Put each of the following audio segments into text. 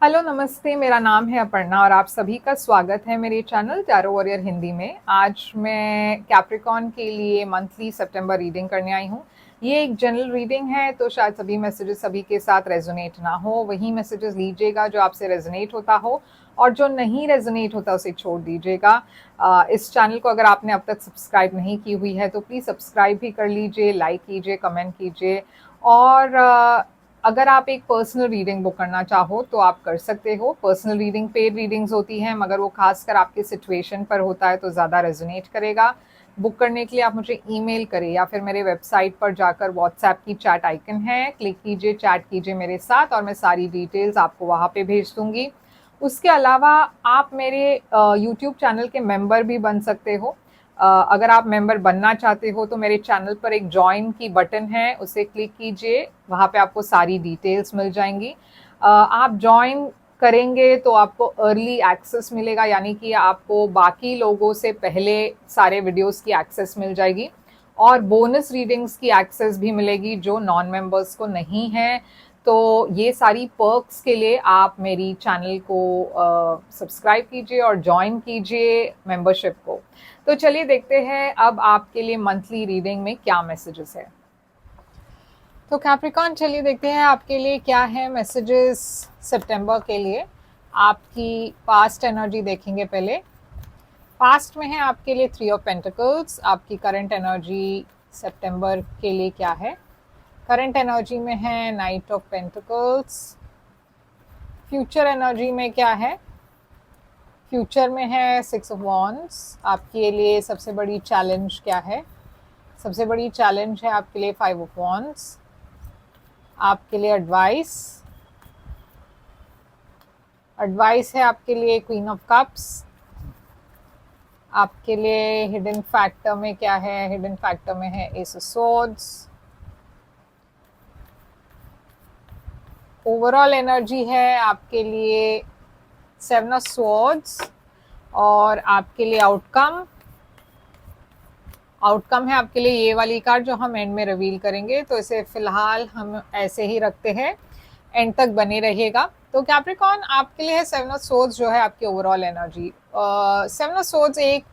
Hello नमस्ते, मेरा नाम है अपर्णा और आप सभी का स्वागत है मेरे चैनल टैरो वॉरियर हिंदी में। आज मैं कैप्रिकॉन के लिए मंथली सितंबर रीडिंग करने आई हूँ। ये एक जनरल रीडिंग है, तो शायद सभी मैसेजेस सभी के साथ रेजोनेट ना हो। वही मैसेजेस लीजिएगा जो आपसे रेजोनेट होता हो, और जो नहीं रेजोनेट होता उसे छोड़ दीजिएगा। इस चैनल को अगर आपने अब तक सब्सक्राइब नहीं की हुई है तो प्लीज़ सब्सक्राइब भी कर लीजिए, लाइक कीजिए, कमेंट कीजिए। और अगर आप एक पर्सनल रीडिंग बुक करना चाहो तो आप कर सकते हो। पर्सनल रीडिंग पेड रीडिंग्स होती हैं, मगर वो खासकर आपके सिचुएशन पर होता है तो ज़्यादा रेजोनेट करेगा। बुक करने के लिए आप मुझे ईमेल करें या फिर मेरे वेबसाइट पर जाकर व्हाट्सएप की चैट आइकन है, क्लिक कीजिए, चैट कीजिए मेरे साथ और मैं सारी डिटेल्स आपको वहाँ पे भेज दूँगी। उसके अलावा आप मेरे यूट्यूब चैनल के मेंबर भी बन सकते हो। अगर आप मेंबर बनना चाहते हो तो मेरे चैनल पर एक जॉइन की बटन है, उसे क्लिक कीजिए, वहाँ पे आपको सारी डिटेल्स मिल जाएंगी। आप जॉइन करेंगे तो आपको अर्ली एक्सेस मिलेगा, यानी कि आपको बाकी लोगों से पहले सारे वीडियोस की एक्सेस मिल जाएगी और बोनस रीडिंग्स की एक्सेस भी मिलेगी जो नॉन मेंबर्स को नहीं है। तो ये सारी पर्क्स के लिए आप मेरी चैनल को सब्सक्राइब कीजिए और ज्वाइन कीजिए मेंबरशिप को। तो चलिए देखते हैं अब आपके लिए मंथली रीडिंग में क्या मैसेजेस है। तो कैप्रिकॉन, चलिए देखते हैं आपके लिए क्या है मैसेजेस सितंबर के लिए। आपकी पास्ट एनर्जी देखेंगे पहले। पास्ट में है आपके लिए 3 ऑफ पेंटिकल्स। आपकी करंट एनर्जी सितंबर के लिए क्या है? करंट एनर्जी में है night of pentacles. Future energy में क्या है? फ्यूचर में है 6 ऑफ वॉन्ड्स। आपके लिए सबसे बड़ी चैलेंज क्या है? सबसे बड़ी चैलेंज है आपके लिए 5 ऑफ वॉन्ड्स। आपके लिए एडवाइस है आपके लिए क्वीन ऑफ कप्स। आपके लिए हिडन फैक्टर में क्या है? हिडन फैक्टर में है S of swords. Overall energy है आपके लिए 7 ऑफ स्वॉर्ड्स। और आपके लिए आउटकम है आपके लिए ये वाली कार्ड जो हम एंड में रिवील करेंगे, तो इसे फिलहाल हम ऐसे ही रखते हैं, एंड तक बने रहिएगा। तो कैप्रिकॉन, आपके लिए है 7 ऑफ सोर्ड्स जो है आपकी ओवरऑल एनर्जी। 7 ऑफ सोर्ड्स एक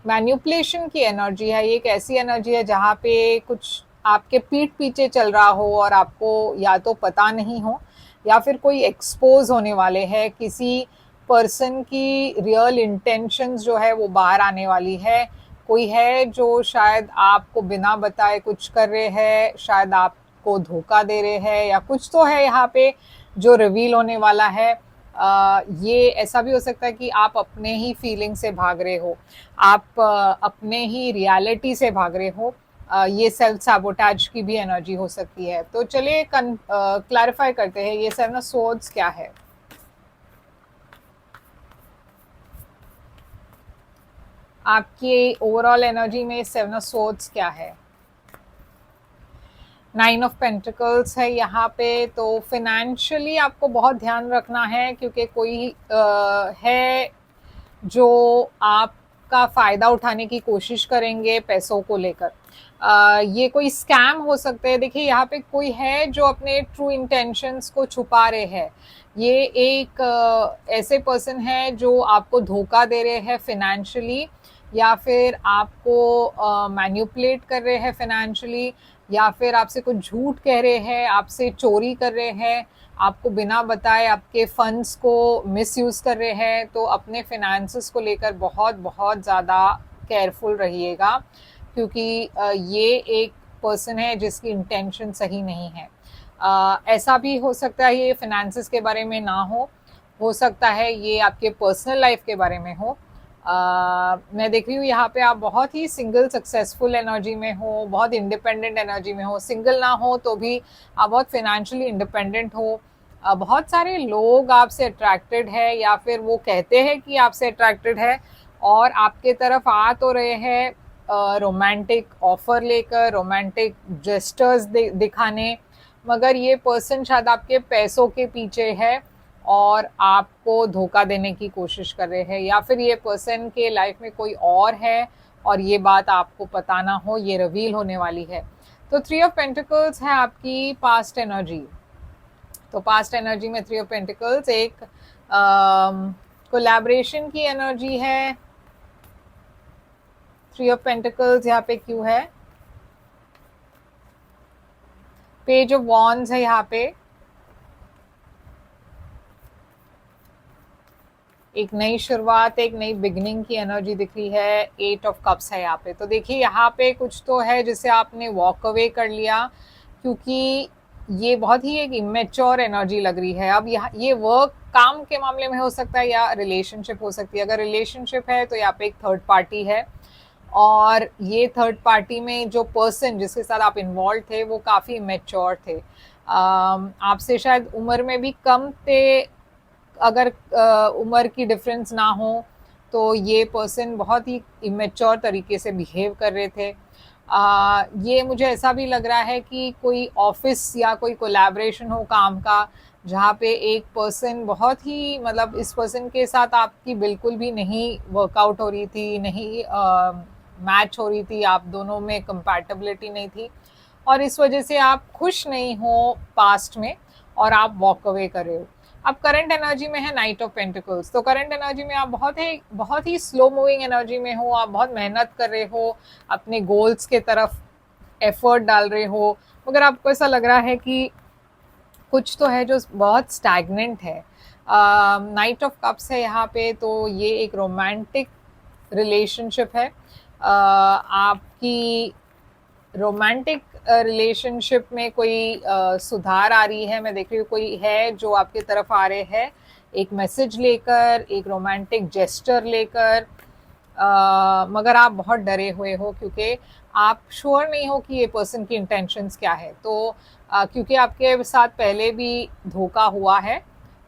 मैन्युपुलेशन की एनर्जी है। ये एक ऐसी एनर्जी है जहाँ पे कुछ आपके पीठ पीछे चल रहा हो और आपको या तो पता नहीं हो, या फिर कोई एक्सपोज होने वाले है, किसी पर्सन की रियल इंटेंशंस जो है वो बाहर आने वाली है। कोई है जो शायद आपको बिना बताए कुछ कर रहे हैं, शायद आपको धोखा दे रहे हैं, या कुछ तो है यहाँ पे जो रिवील होने वाला है। ये ऐसा भी हो सकता है कि आप अपने ही फीलिंग से भाग रहे हो, आप अपने ही रियलिटी से भाग रहे हो। ये सेल्फ सैबोटेज की भी एनर्जी हो सकती है। तो चलिए क्लैरिफाई करते हैं ये 7 ऑफ स्वॉर्ड्स क्या है। आपकी ओवरऑल एनर्जी में 7 ऑफ स्वॉर्ड्स क्या है? 9 ऑफ पेंटिकल्स है यहाँ पे। तो फिनेंशियली आपको बहुत ध्यान रखना है, क्योंकि कोई है जो आपका फ़ायदा उठाने की कोशिश करेंगे पैसों को लेकर। ये कोई स्कैम हो सकते हैं। देखिए यहाँ पे कोई है जो अपने ट्रू इंटेंशंस को छुपा रहे हैं। ये एक ऐसे पर्सन है जो आपको धोखा दे रहे हैं फिनेंशियली, या फिर आपको मैन्युपुलेट कर रहे हैं फिनेंशियली, या फिर आपसे कुछ झूठ कह रहे हैं, आपसे चोरी कर रहे हैं, आपको बिना बताए आपके फंड्स को मिसयूज़ कर रहे हैं। तो अपने फिनेंसेस को लेकर बहुत बहुत ज़्यादा केयरफुल रहिएगा, क्योंकि ये एक पर्सन है जिसकी इंटेंशन सही नहीं है। ऐसा भी हो सकता है ये फिनेंसेस के बारे में ना हो सकता है ये आपके पर्सनल लाइफ के बारे में हो। मैं देख रही हूँ यहाँ पे आप बहुत ही सिंगल सक्सेसफुल एनर्जी में हो, बहुत इंडिपेंडेंट एनर्जी में हो। सिंगल ना हो तो भी आप बहुत फाइनेंशियली इंडिपेंडेंट हो। बहुत सारे लोग आपसे अट्रैक्टेड है, या फिर वो कहते हैं कि आपसे अट्रैक्टेड है और आपके तरफ आ तो रहे हैं रोमांटिक ऑफर लेकर, रोमांटिक जेस्टर्स दिखाने, मगर ये पर्सन शायद आपके पैसों के पीछे है और आपको धोखा देने की कोशिश कर रहे हैं, या फिर ये पर्सन के लाइफ में कोई और है और ये बात आपको पता ना हो, ये रिवील होने वाली है। तो 3 ऑफ पेंटिकल्स है आपकी पास्ट एनर्जी। तो पास्ट एनर्जी में 3 ऑफ पेंटिकल्स एक कोलैबोरेशन की एनर्जी है। 3 ऑफ पेंटिकल्स यहाँ पे क्यों है? पेज ऑफ वॉन्ड्स है यहाँ पे, एक नई शुरुआत, एक नई बिगनिंग की एनर्जी दिख रही है। 8 ऑफ कप्स है यहाँ पे। तो देखिए यहाँ पे कुछ तो है जिसे आपने वॉक अवे कर लिया, क्योंकि ये बहुत ही एक इमेच्योर एनर्जी लग रही है। अब यहाँ ये वर्क काम के मामले में हो सकता है या रिलेशनशिप हो सकती है। अगर रिलेशनशिप है तो यहाँ पे एक थर्ड पार्टी है, और ये थर्ड पार्टी में जो पर्सन जिसके साथ आप इन्वॉल्व थे वो काफ़ी इमेच्योर थे, आपसे शायद उम्र में भी कम थे। अगर उम्र की डिफरेंस ना हो तो ये पर्सन बहुत ही इमेच्योर तरीके से बिहेव कर रहे थे। ये मुझे ऐसा भी लग रहा है कि कोई ऑफिस या कोई कोलैबोरेशन हो काम का, जहाँ पे एक पर्सन बहुत ही मतलब इस पर्सन के साथ आपकी बिल्कुल भी नहीं वर्कआउट हो रही थी, नहीं मैच हो रही थी, आप दोनों में कंपैटिबिलिटी नहीं थी, और इस वजह से आप खुश नहीं हो पास्ट में और आप वॉक अवे कर रहे हो। अब करंट एनर्जी में है नाइट ऑफ पेंटिकल्स। तो करंट एनर्जी में आप बहुत ही स्लो मूविंग एनर्जी में हो, आप बहुत मेहनत कर रहे हो, अपने गोल्स के तरफ एफर्ट डाल रहे हो, मगर आपको ऐसा लग रहा है कि कुछ तो है जो बहुत स्टैग्नेंट है। नाइट ऑफ कप्स है यहाँ पे, तो ये एक रोमांटिक रिलेशनशिप है। आपकी रोमांटिक रिलेशनशिप में कोई सुधार आ रही है। मैं देख रही हूँ कोई है जो आपकी तरफ आ रहे हैं एक मैसेज लेकर, एक रोमांटिक जेस्चर लेकर, मगर आप बहुत डरे हुए हो क्योंकि आप श्योर नहीं हो कि ये पर्सन की इंटेंशंस क्या है। तो क्योंकि आपके साथ पहले भी धोखा हुआ है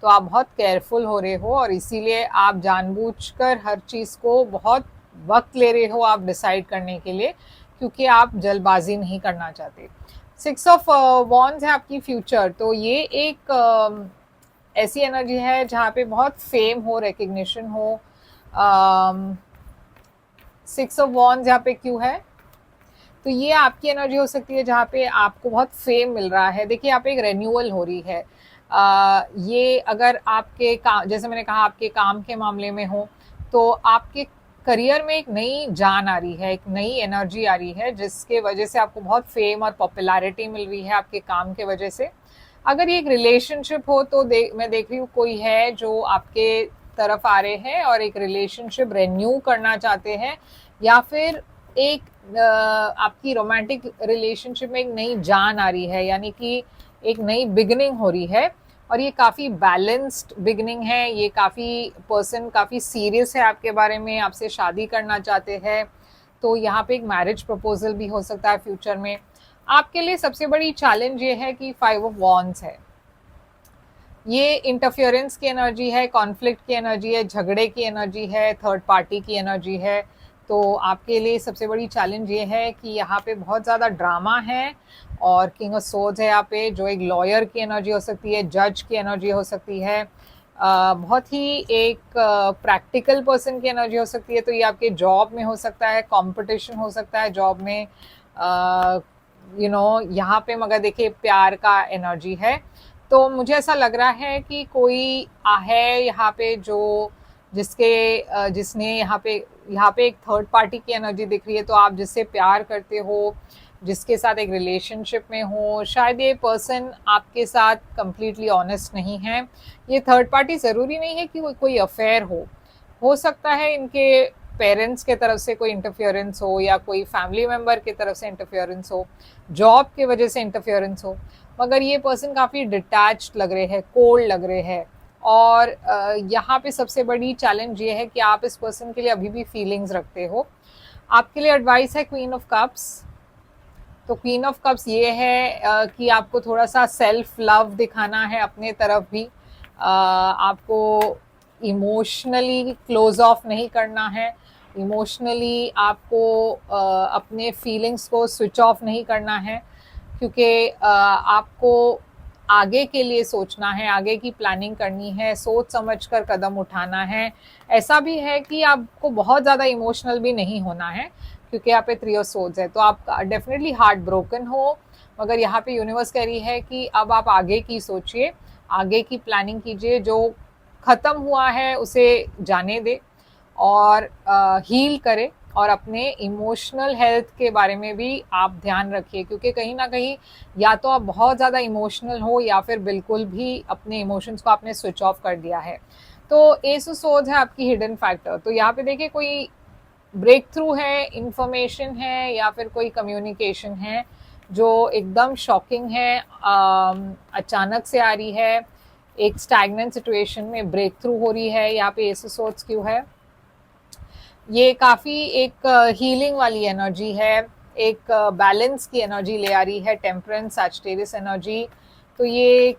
तो आप बहुत केयरफुल हो रहे हो, और इसीलिए आप जानबूझकर हर चीज़ को बहुत वक्त ले रहे हो आप डिसाइड करने के लिए, क्योंकि आप जल्दबाजी नहीं करना चाहते। 6 ऑफ वॉन्ड्स है आपकी फ्यूचर। तो ये एक ऐसी एनर्जी है जहाँ पे बहुत फेम हो, रिकग्निशन हो। 6 ऑफ वॉन्ड्स यहाँ पे क्यों है? तो ये आपकी एनर्जी हो सकती है जहाँ पे आपको बहुत फेम मिल रहा है। देखिए यहाँ पे एक रेन्यूअल हो रही है। ये अगर आपके काम, जैसे मैंने कहा, आपके काम के मामले में हो तो आपके करियर में एक नई जान आ रही है, एक नई एनर्जी आ रही है, जिसके वजह से आपको बहुत फेम और पॉपुलैरिटी मिल रही है आपके काम के वजह से। अगर ये एक रिलेशनशिप हो तो मैं देख रही हूँ कोई है जो आपके तरफ आ रहे हैं और एक रिलेशनशिप रेन्यू करना चाहते हैं, या फिर एक आपकी रोमांटिक रिलेशनशिप में एक नई जान आ रही है, यानी कि एक नई बिगनिंग हो रही है, और ये काफ़ी बैलेंस्ड बिगनिंग है। ये पर्सन काफ़ी सीरियस है आपके बारे में, आपसे शादी करना चाहते हैं। तो यहाँ पे एक मैरिज प्रपोजल भी हो सकता है फ्यूचर में। आपके लिए सबसे बड़ी चैलेंज ये है कि 5 ऑफ वॉन्ड्स है। ये इंटरफियरेंस की एनर्जी है, कॉन्फ्लिक्ट की एनर्जी है, झगड़े की एनर्जी है, थर्ड पार्टी की एनर्जी है। तो आपके लिए सबसे बड़ी चैलेंज ये है कि यहाँ पे बहुत ज़्यादा ड्रामा है, और किंग ऑफ सोर्ड्स है यहाँ पे, जो एक लॉयर की एनर्जी हो सकती है, जज की एनर्जी हो सकती है, बहुत ही एक प्रैक्टिकल पर्सन की एनर्जी हो सकती है। तो ये आपके जॉब में हो सकता है, कंपटीशन हो सकता है जॉब में, यहाँ पे मगर देखिए प्यार का एनर्जी है। तो मुझे ऐसा लग रहा है कि कोई है यहाँ पे जो जिसने यहाँ पे एक थर्ड पार्टी की एनर्जी दिख रही है। तो आप जिससे प्यार करते हो, जिसके साथ एक रिलेशनशिप में हो, शायद ये पर्सन आपके साथ कंप्लीटली ऑनेस्ट नहीं है। ये थर्ड पार्टी ज़रूरी नहीं है कि कोई अफेयर हो सकता है इनके पेरेंट्स के तरफ से कोई इंटरफियरेंस हो, या कोई फैमिली मेम्बर की तरफ से इंटरफियरेंस हो, जॉब की वजह से इंटरफियरेंस हो, मगर ये पर्सन काफ़ी डिटैच्ड लग रहे हैं, कोल्ड लग रहे हैं। और यहाँ पे सबसे बड़ी चैलेंज ये है कि आप इस पर्सन के लिए अभी भी फीलिंग्स रखते हो। आपके लिए एडवाइस है क्वीन ऑफ कप्स। तो क्वीन ऑफ कप्स ये है कि आपको थोड़ा सा सेल्फ लव दिखाना है अपने तरफ भी। आपको इमोशनली क्लोज ऑफ नहीं करना है, इमोशनली आपको अपने फीलिंग्स को स्विच ऑफ नहीं करना है, क्योंकि आपको आगे के लिए सोचना है, आगे की प्लानिंग करनी है, सोच समझ कर कदम उठाना है। ऐसा भी है कि आपको बहुत ज़्यादा इमोशनल भी नहीं होना है, क्योंकि यहाँ पे 3 ऑफ सोर्ड्स है। तो आप डेफिनेटली हार्ट ब्रोकन हो, मगर यहाँ पे यूनिवर्स कह रही है कि अब आप आगे की सोचिए, आगे की प्लानिंग कीजिए, जो ख़त्म हुआ है उसे जाने दे और हील करे, और अपने इमोशनल हेल्थ के बारे में भी आप ध्यान रखिए, क्योंकि कहीं ना कहीं या तो आप बहुत ज़्यादा इमोशनल हो या फिर बिल्कुल भी अपने इमोशंस को आपने स्विच ऑफ कर दिया है। तो एस ऑफ सोर्ड्स है आपकी हिडन फैक्टर। तो यहाँ पे देखिए कोई ब्रेक थ्रू है, इंफॉर्मेशन है या फिर कोई कम्युनिकेशन है जो एकदम शॉकिंग है, अचानक से आ रही है, एक स्टैग्नेंट सिचुएशन में ब्रेक थ्रू हो रही है। यहाँ पे एस ऑफ सोर्ड्स क्यों है? ये काफ़ी एक हीलिंग वाली एनर्जी है, एक बैलेंस की एनर्जी ले आ रही है, टेम्परेंस सैजिटेरियस एनर्जी। तो ये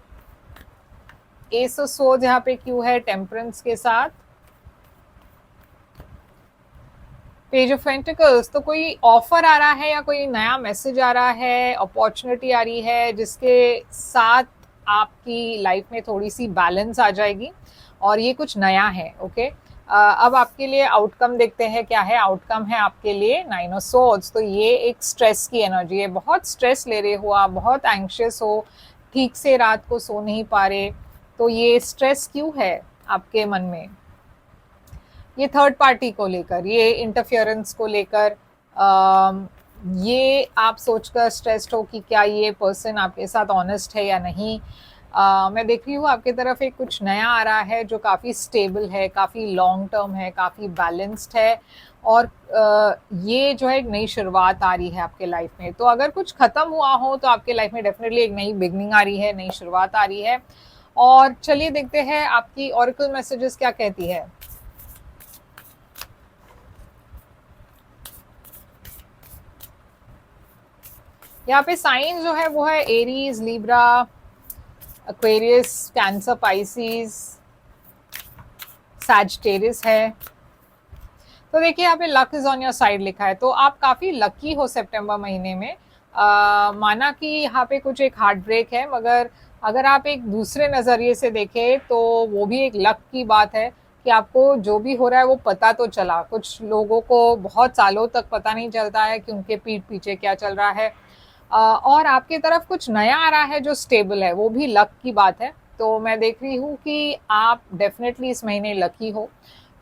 एस ऑफ सोर्ड्स यहाँ पे क्यों है टेम्परेंस के साथ? Page of pentacles. तो कोई ऑफर आ रहा है या कोई नया मैसेज आ रहा है, अपॉर्चुनिटी आ रही है, जिसके साथ आपकी लाइफ में थोड़ी सी बैलेंस आ जाएगी और ये कुछ नया है। ओके, अब आपके लिए आउटकम देखते हैं क्या है। आउटकम है आपके लिए 9 ऑफ सोर्ड्स। तो ये एक स्ट्रेस की एनर्जी है, बहुत स्ट्रेस ले रहे हो आप, बहुत एंग्शियस हो, ठीक से रात को सो नहीं पा रहे। तो ये स्ट्रेस क्यों है आपके मन में? ये थर्ड पार्टी को लेकर, ये इंटरफियरेंस को लेकर, ये आप सोचकर स्ट्रेस्ड हो कि क्या ये पर्सन आपके साथ ऑनेस्ट है या नहीं। मैं देख रही हूँ आपके तरफ एक कुछ नया आ रहा है जो काफ़ी स्टेबल है, काफ़ी लॉन्ग टर्म है, काफ़ी बैलेंस्ड है, और ये जो है एक नई शुरुआत आ रही है आपके लाइफ में। तो अगर कुछ ख़त्म हुआ हो तो आपके लाइफ में डेफिनेटली एक नई बिगनिंग आ रही है, नई शुरुआत आ रही है। और चलिए देखते हैं आपकी ऑरेकल मैसेजेस क्या कहती है। यहाँ पे साइन जो है वो है Aries, Libra, Aquarius, cancer, Pisces, Sagittarius है। तो देखिए यहाँ पे luck is on your side लिखा है, तो आप काफ़ी लकी हो सितंबर महीने में। माना कि यहाँ पे कुछ एक हार्ट ब्रेक है, मगर अगर आप एक दूसरे नज़रिए से देखें तो वो भी एक लक की बात है कि आपको जो भी हो रहा है वो पता तो चला। कुछ लोगों को बहुत सालों तक पता नहीं चलता है कि उनके पीठ पीछे क्या चल रहा है, और आपकी तरफ कुछ नया आ रहा है जो स्टेबल है, वो भी लक की बात है। तो मैं देख रही हूँ कि आप डेफिनेटली इस महीने लकी हो।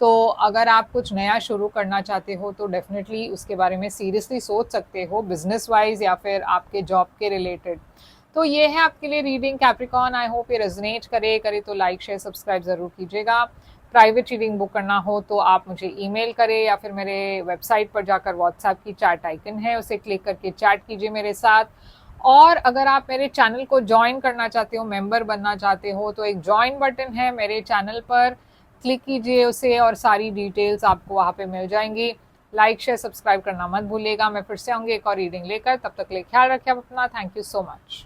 तो अगर आप कुछ नया शुरू करना चाहते हो तो डेफिनेटली उसके बारे में सीरियसली सोच सकते हो, बिजनेस वाइज या फिर आपके जॉब के रिलेटेड। तो ये है आपके लिए रीडिंग कैप्रिकॉन। आई होप ये रेजोनेट करे तो लाइक शेयर सब्सक्राइब ज़रूर कीजिएगा। प्राइवेट रीडिंग बुक करना हो तो आप मुझे ईमेल करें या फिर मेरे वेबसाइट पर जाकर व्हाट्सएप की चैट आइकन है उसे क्लिक करके चैट कीजिए मेरे साथ। और अगर आप मेरे चैनल को ज्वाइन करना चाहते हो, मेंबर बनना चाहते हो, तो एक ज्वाइन बटन है मेरे चैनल पर, क्लिक कीजिए उसे और सारी डिटेल्स आपको वहाँ पे मिल जाएंगी। लाइक शेयर सब्सक्राइब करना मत भूलिएगा। मैं फिर से आऊँगी एक और रीडिंग लेकर, तब तक के लिए ख्याल रखिए आप अपना। Thank you so much.